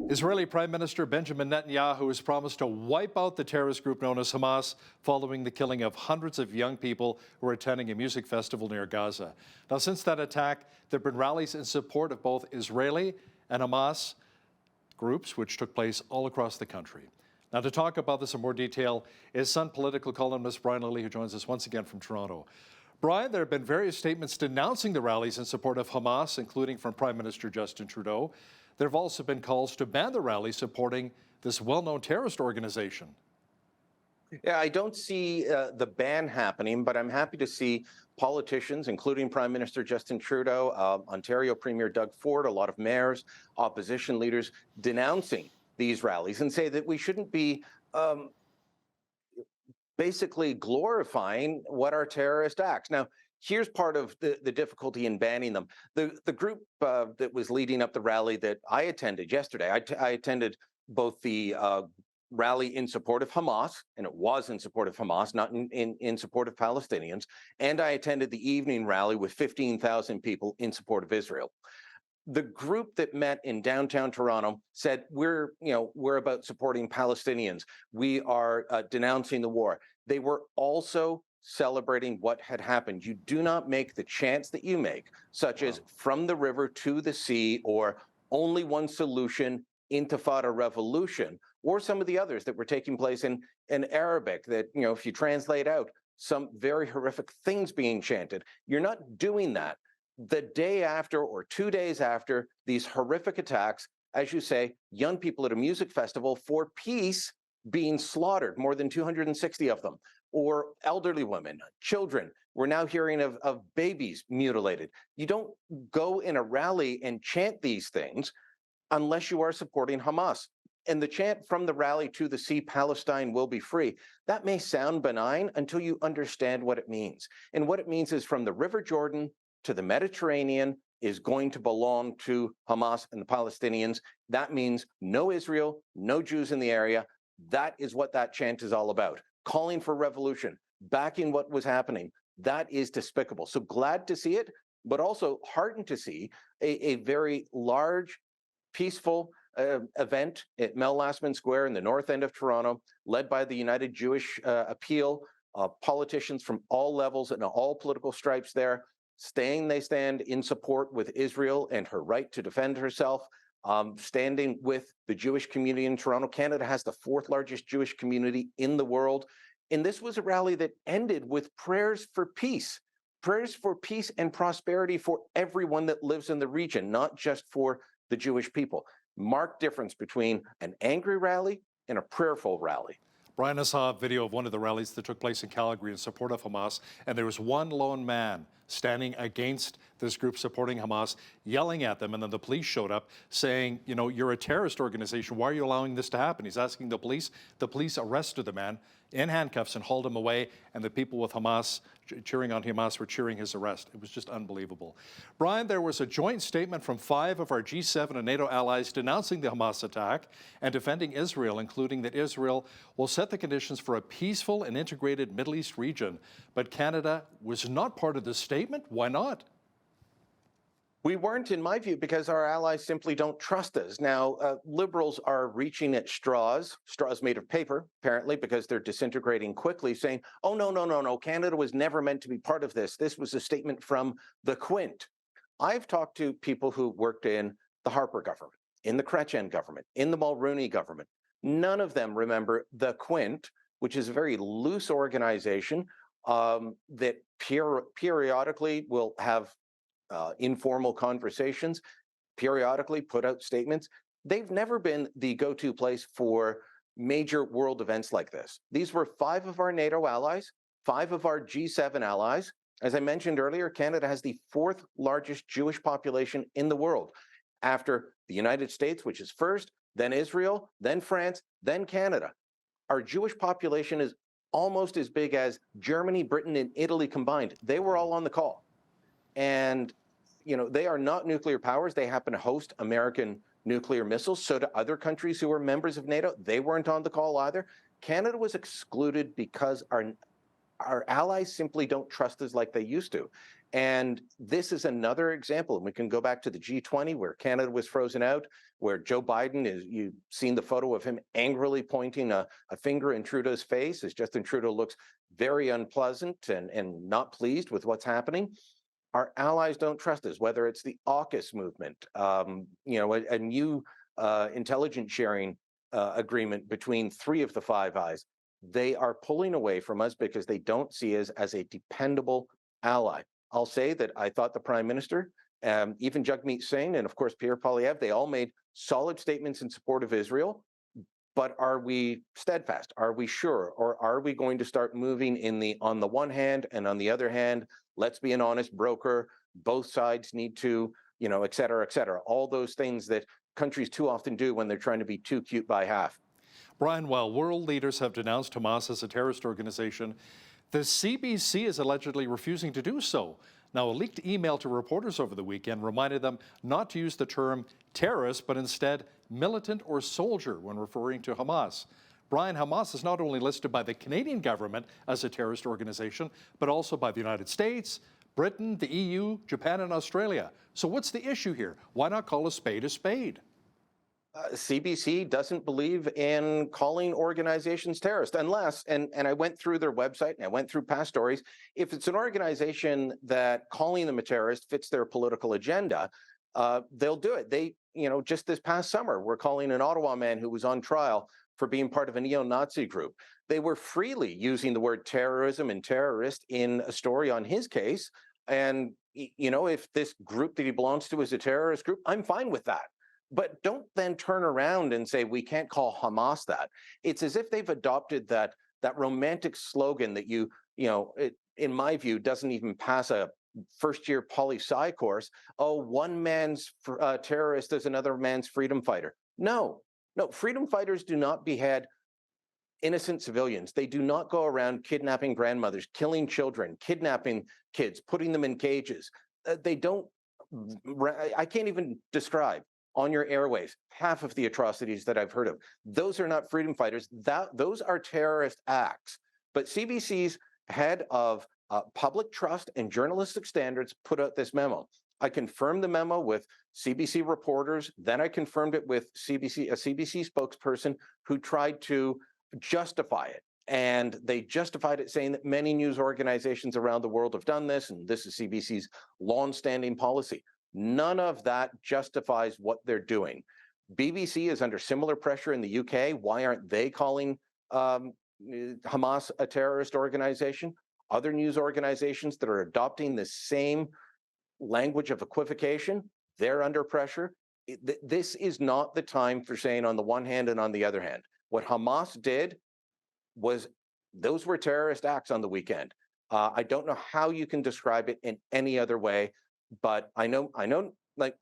Israeli Prime Minister Benjamin Netanyahu has promised to wipe out the terrorist group known as Hamas following the killing of hundreds of young people who were attending a music festival near Gaza. Now, since that attack, there have been rallies in support of both Israeli and Hamas groups, which took place all across the country. Now, to talk about this in more detail is Sun political columnist Brian Lilley, who joins us once again from Toronto. Brian, there have been various statements denouncing the rallies in support of Hamas, including from Prime Minister Justin Trudeau. There have also been calls to ban the rallies supporting this well-known terrorist organization. Yeah, I don't see the ban happening, but I'm happy to see politicians, including Prime Minister Justin Trudeau, Ontario Premier Doug Ford, a lot of mayors, opposition leaders denouncing these rallies and say that we shouldn't be basically glorifying what are terrorist acts. Now, here's part of the difficulty in banning them. The group that was leading up the rally that I attended yesterday, I attended both the rally in support of Hamas, and it was in support of Hamas, not in support of Palestinians, and I attended the evening rally with 15,000 people in support of Israel. The group that met in downtown Toronto said, we're about supporting Palestinians. We are denouncing the war. They were also celebrating what had happened. You do not make the chants that you make, such as from the river to the sea, or only one solution, Intifada revolution, or some of the others that were taking place in Arabic that, if you translate out, some very horrific things being chanted. You're not doing that the day after or 2 days after these horrific attacks, as you say, young people at a music festival for peace being slaughtered, more than 260 of them, or elderly women, children. We're now hearing of babies mutilated. You don't go in a rally and chant these things unless you are supporting Hamas. And the chant from the rally to the sea, Palestine will be free, that may sound benign until you understand what it means. And what it means is from the River Jordan to the Mediterranean is going to belong to Hamas and the Palestinians. That means no Israel, no Jews in the area. That is what that chant is all about. Calling for revolution, backing what was happening. That is despicable. So glad to see it, but also heartened to see a very large, peaceful event at Mel Lastman Square in the north end of Toronto, led by the United Jewish Appeal, politicians from all levels and all political stripes there, they stand in support with Israel and her right to defend herself, standing with the Jewish community in Toronto. Canada has the fourth largest Jewish community in the world. And this was a rally that ended with prayers for peace and prosperity for everyone that lives in the region, not just for the Jewish people. Marked difference between an angry rally and a prayerful rally. Brian, I saw a video of one of the rallies that took place in Calgary in support of Hamas, and there was one lone man standing against this group supporting Hamas, yelling at them, and then the police showed up saying, you're a terrorist organization. Why are you allowing this to happen? He's asking the police. The police arrested the man in handcuffs and hauled him away, and the people with Hamas, cheering on Hamas, were cheering his arrest. It was just unbelievable. Brian, there was a joint statement from 5 of our G7 and NATO allies denouncing the Hamas attack and defending Israel, including that Israel will set the conditions for a peaceful and integrated Middle East region. But Canada was not part of this statement. Why not? We weren't, in my view, because our allies simply don't trust us. Now, liberals are reaching at straws made of paper, apparently, because they're disintegrating quickly, saying, oh, no, Canada was never meant to be part of this. This was a statement from the Quint. I've talked to people who worked in the Harper government, in the Chrétien government, in the Mulroney government. None of them remember the Quint, which is a very loose organization that periodically will have informal conversations, periodically put out statements. They've never been the go-to place for major world events like this. These were 5 of our NATO allies, 5 of our G7 allies. As I mentioned earlier, Canada has the 4th largest Jewish population in the world, after the United States, which is first, then Israel, then France, then Canada. Our Jewish population is almost as big as Germany, Britain, and Italy combined. They were all on the call. And, they are not nuclear powers. They happen to host American nuclear missiles. So do other countries who are members of NATO. They weren't on the call either. Canada was excluded because our allies simply don't trust us like they used to. And this is another example. And we can go back to the G20 where Canada was frozen out, where Joe Biden is, you've seen the photo of him angrily pointing a finger in Trudeau's face as Justin Trudeau looks very unpleasant and not pleased with what's happening. Our allies don't trust us, whether it's the AUKUS movement, a new intelligence sharing agreement between three of the Five Eyes. They are pulling away from us because they don't see us as a dependable ally. I'll say that I thought the Prime Minister, even Jagmeet Singh, and of course Pierre Poilievre, they all made solid statements in support of Israel. But are we steadfast? Are we sure? Or are we going to start moving on the one hand, and on the other hand, let's be an honest broker, both sides need to, et cetera, et cetera. All those things that countries too often do when they're trying to be too cute by half. Brian, while world leaders have denounced Hamas as a terrorist organization, the CBC is allegedly refusing to do so. Now, a leaked email to reporters over the weekend reminded them not to use the term terrorist, but instead militant or soldier when referring to Hamas. Brian, Hamas is not only listed by the Canadian government as a terrorist organization, but also by the United States, Britain, the EU, Japan, and Australia. So what's the issue here? Why not call a spade a spade? CBC doesn't believe in calling organizations terrorist unless, and I went through their website and I went through past stories, if it's an organization that calling them a terrorist fits their political agenda, they'll do it. They, just this past summer, we're calling an Ottawa man who was on trial for being part of a neo-Nazi group. They were freely using the word terrorism and terrorist in a story on his case. And, if this group that he belongs to is a terrorist group, I'm fine with that. But don't then turn around and say we can't call Hamas that. It's as if they've adopted that romantic slogan that in my view, doesn't even pass a first-year poli-sci course. Oh, one man's terrorist is another man's freedom fighter. No, freedom fighters do not behead innocent civilians. They do not go around kidnapping grandmothers, killing children, kidnapping kids, putting them in cages. They don't. I can't even describe on your airwaves half of the atrocities that I've heard of. Those are not freedom fighters. Those are terrorist acts. But CBC's head of public trust and journalistic standards put out this memo. I confirmed the memo with CBC reporters. Then I confirmed it with a CBC spokesperson who tried to justify it. And they justified it saying that many news organizations around the world have done this, and this is CBC's longstanding policy. None of that justifies what they're doing. BBC is under similar pressure in the UK. Why aren't they calling Hamas a terrorist organization? Other news organizations that are adopting the same language of equivocation, they're under pressure. This is not the time for saying on the one hand and on the other hand. What Hamas did those were terrorist acts on the weekend. I don't know how you can describe it in any other way. But I know, like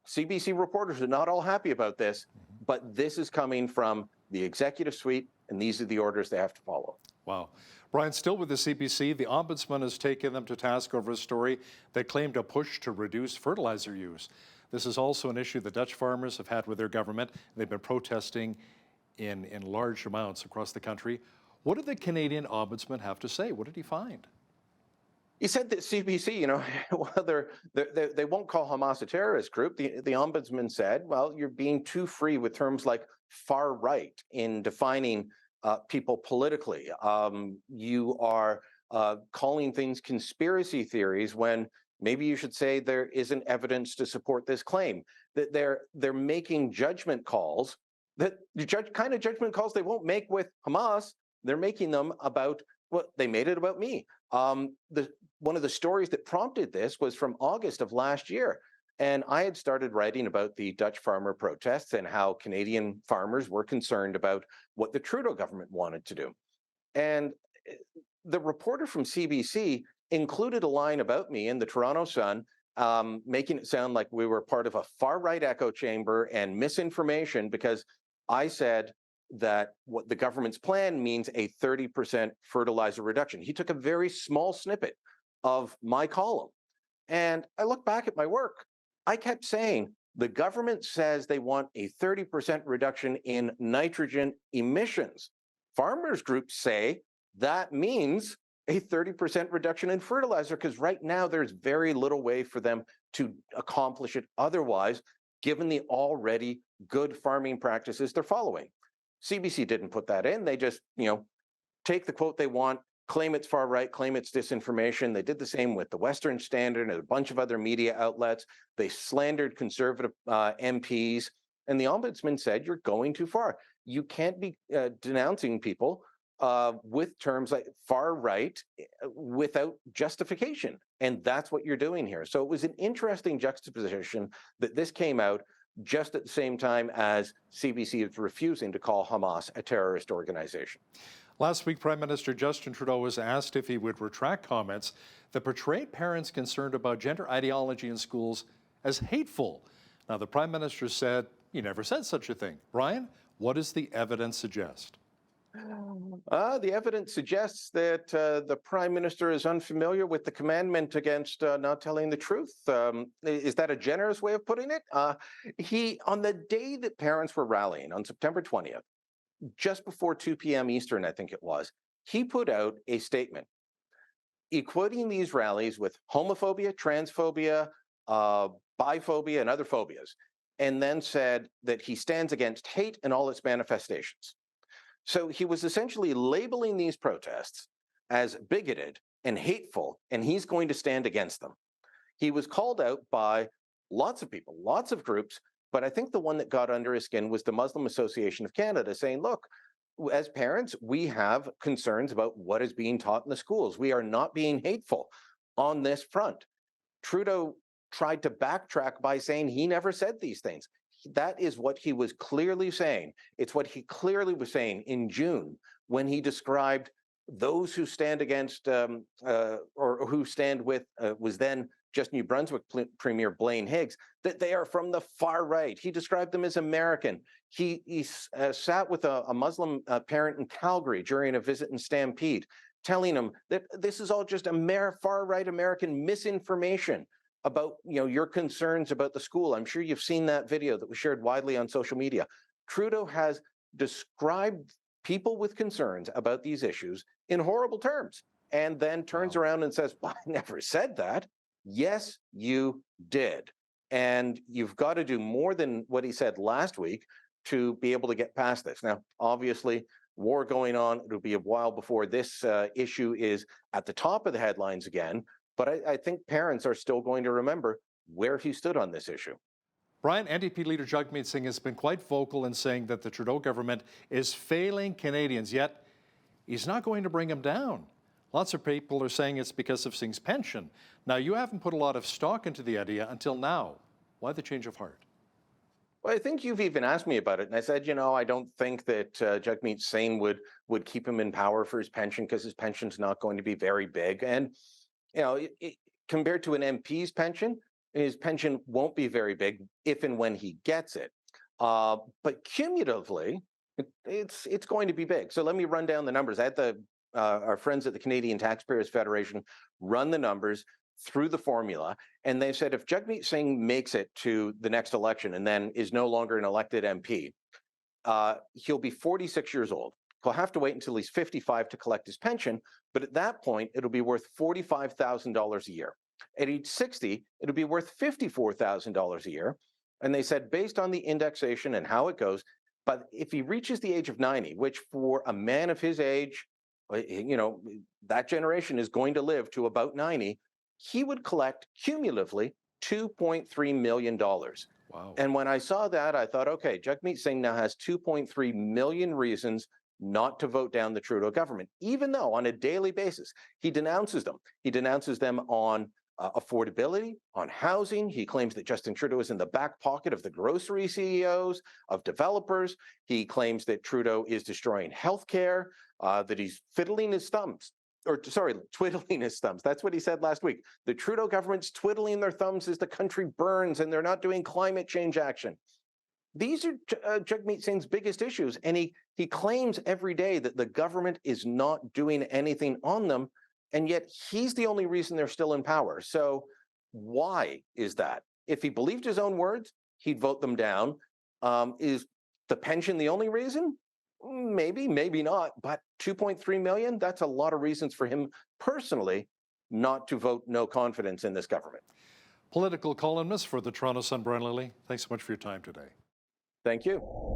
CBC reporters are not all happy about this, but this is coming from the executive suite, and these are the orders they have to follow. Wow. Brian, still with the CBC, the Ombudsman has taken them to task over a story that claimed a push to reduce fertilizer use. This is also an issue the Dutch farmers have had with their government. They've been protesting in large amounts across the country. What did the Canadian Ombudsman have to say? What did he find? He said that CBC, well, they won't call Hamas a terrorist group. The ombudsman said, well, you're being too free with terms like far right in defining people politically. You are calling things conspiracy theories when maybe you should say there isn't evidence to support this claim. That they're making judgment calls that kind of judgment calls they won't make with Hamas. They're making them about they made it about me. One of the stories that prompted this was from August of last year. And I had started writing about the Dutch farmer protests and how Canadian farmers were concerned about what the Trudeau government wanted to do. And the reporter from CBC included a line about me in the Toronto Sun, making it sound like we were part of a far-right echo chamber and misinformation because I said that what the government's plan means a 30% fertilizer reduction. He took a very small snippet of my column. And I look back at my work. I kept saying, the government says they want a 30% reduction in nitrogen emissions. Farmers groups say that means a 30% reduction in fertilizer, because right now there's very little way for them to accomplish it otherwise, given the already good farming practices they're following. CBC didn't put that in. They just, take the quote they want, claim it's far right, claim it's disinformation. They did the same with the Western Standard and a bunch of other media outlets. They slandered conservative MPs. And the ombudsman said, you're going too far. You can't be denouncing people with terms like far right without justification. And that's what you're doing here. So it was an interesting juxtaposition that this came out just at the same time as CBC is refusing to call Hamas a terrorist organization. Last week, Prime Minister Justin Trudeau was asked if he would retract comments that portrayed parents concerned about gender ideology in schools as hateful. Now, the Prime Minister said he never said such a thing. Brian, what does the evidence suggest? The evidence suggests that the Prime Minister is unfamiliar with the commandment against not telling the truth. Is that a generous way of putting it? On the day that parents were rallying on September 20th, just before 2 p.m. Eastern, I think it was, he put out a statement equating these rallies with homophobia, transphobia, biphobia, and other phobias, and then said that he stands against hate and all its manifestations. So he was essentially labeling these protests as bigoted and hateful, and he's going to stand against them. He was called out by lots of people, lots of groups, but I think the one that got under his skin was the Muslim Association of Canada, saying, look, as parents, we have concerns about what is being taught in the schools. We are not being hateful on this front. Trudeau tried to backtrack by saying he never said these things. That is what he was clearly saying. It's what he clearly was saying in June when he described those who stand against or who stand with was then just New Brunswick Premier Blaine Higgs, that they are from the far right. He described them as American. He sat with a Muslim parent in Calgary during a visit in Stampede, telling him that this is all just far right American misinformation about your concerns about the school. I'm sure you've seen that video that was shared widely on social media. Trudeau has described people with concerns about these issues in horrible terms, and then turns around and says, well, I never said that. Yes, you did. And you've got to do more than what he said last week to be able to get past this. Now, obviously, war going on. It'll be a while before this issue is at the top of the headlines again. But I think parents are still going to remember where he stood on this issue. Brian, NDP leader Jagmeet Singh has been quite vocal in saying that the Trudeau government is failing Canadians, yet he's not going to bring them down. Lots of people are saying it's because of Singh's pension. Now, you haven't put a lot of stock into the idea until now. Why the change of heart? Well, I think you've even asked me about it, and I said, I don't think that Jagmeet Singh would keep him in power for his pension because his pension's not going to be very big. And compared to an MP's pension, his pension won't be very big if and when he gets it. But cumulatively, it's going to be big. So let me run down the numbers. I had our friends at the Canadian Taxpayers Federation run the numbers through the formula, and they said if Jagmeet Singh makes it to the next election and then is no longer an elected MP, he'll be 46 years old. He'll have to wait until he's 55 to collect his pension, but at that point, it'll be worth $45,000 a year. At age 60, it'll be worth $54,000 a year. And they said, based on the indexation and how it goes, but if he reaches the age of 90, which for a man of his age, that generation is going to live to about 90, he would collect cumulatively $2.3 million. Wow. And when I saw that, I thought, okay, Jagmeet Singh now has 2.3 million reasons not to vote down the Trudeau government, even though on a daily basis, he denounces them. He denounces them on affordability, on housing. He claims that Justin Trudeau is in the back pocket of the grocery CEOs, of developers. He claims that Trudeau is destroying healthcare, that he's twiddling his thumbs. That's what he said last week. The Trudeau government's twiddling their thumbs as the country burns and they're not doing climate change action. These are Jagmeet Singh's biggest issues, and he claims every day that the government is not doing anything on them, and yet he's the only reason they're still in power. So why is that? If he believed his own words, he'd vote them down. Is the pension the only reason? Maybe, maybe not, but 2.3 million, that's a lot of reasons for him personally not to vote no confidence in this government. Political columnist for the Toronto Sun, Brian Lilley, thanks so much for your time today. Thank you.